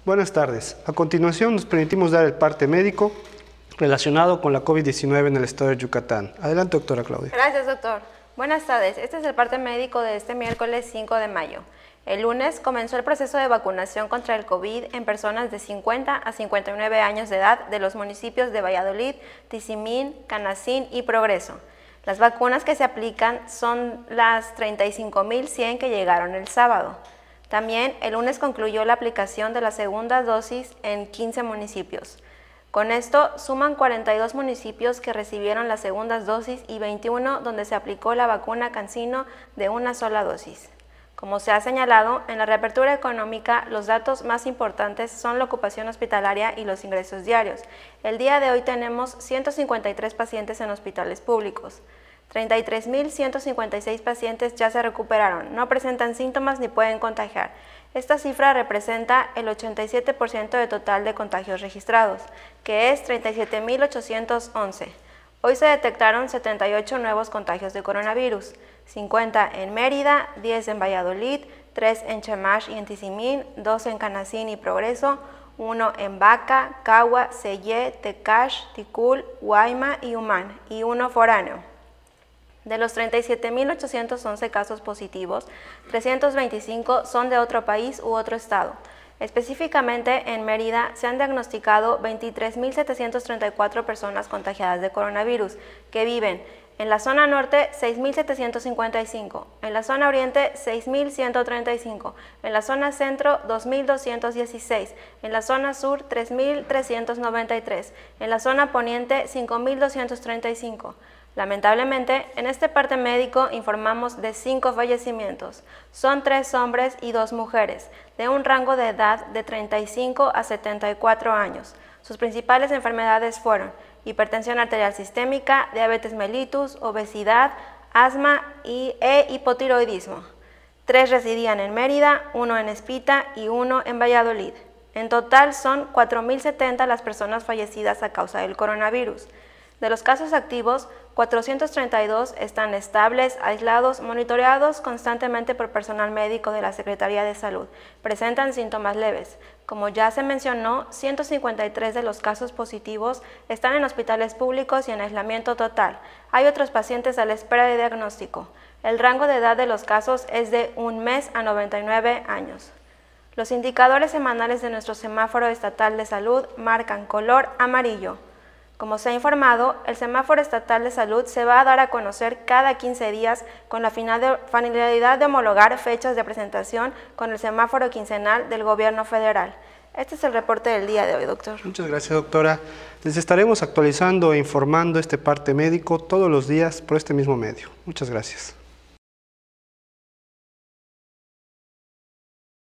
Buenas tardes. A continuación nos permitimos dar el parte médico relacionado con la COVID-19 en el estado de Yucatán. Adelante, doctora Claudia. Gracias, doctor. Buenas tardes. Este es el parte médico de este miércoles 5 de mayo. El lunes comenzó el proceso de vacunación contra el COVID en personas de 50 a 59 años de edad de los municipios de Valladolid, Tizimín, Canacín y Progreso. Las vacunas que se aplican son las 35.100 que llegaron el sábado. También el lunes concluyó la aplicación de la segunda dosis en 15 municipios. Con esto suman 42 municipios que recibieron las segundas dosis y 21 donde se aplicó la vacuna CanSino de una sola dosis. Como se ha señalado, en la reapertura económica los datos más importantes son la ocupación hospitalaria y los ingresos diarios. El día de hoy tenemos 153 pacientes en hospitales públicos. 33.156 pacientes ya se recuperaron, no presentan síntomas ni pueden contagiar. Esta cifra representa el 87% del total de contagios registrados, que es 37.811. Hoy se detectaron 78 nuevos contagios de coronavirus, 50 en Mérida, 10 en Valladolid, 3 en Chemash y en Tizimín, 2 en Canacín y Progreso, 1 en Baca, Cagua, Sellé, Tecash, Ticul, Guayma y Humán, y 1 foráneo. De los 37.811 casos positivos, 325 son de otro país u otro estado. Específicamente, en Mérida se han diagnosticado 23.734 personas contagiadas de coronavirus, que viven en la zona norte 6.755, en la zona oriente 6.135, en la zona centro 2.216, en la zona sur 3.393, en la zona poniente 5.235. Lamentablemente, en este parte médico informamos de 5 fallecimientos. Son 3 hombres y 2 mujeres, de un rango de edad de 35 a 74 años. Sus principales enfermedades fueron hipertensión arterial sistémica, diabetes mellitus, obesidad, asma e hipotiroidismo. 3 residían en Mérida, 1 en Espita y 1 en Valladolid. En total son 4.070 las personas fallecidas a causa del coronavirus. De los casos activos, 432 están estables, aislados, monitoreados constantemente por personal médico de la Secretaría de Salud. Presentan síntomas leves. Como ya se mencionó, 153 de los casos positivos están en hospitales públicos y en aislamiento total. Hay otros pacientes a la espera de diagnóstico. El rango de edad de los casos es de 1 mes a 99 años. Los indicadores semanales de nuestro semáforo estatal de salud marcan color amarillo. Como se ha informado, el semáforo estatal de salud se va a dar a conocer cada 15 días con la finalidad de homologar fechas de presentación con el semáforo quincenal del gobierno federal. Este es el reporte del día de hoy, doctor. Muchas gracias, doctora. Les estaremos actualizando e informando este parte médico todos los días por este mismo medio. Muchas gracias.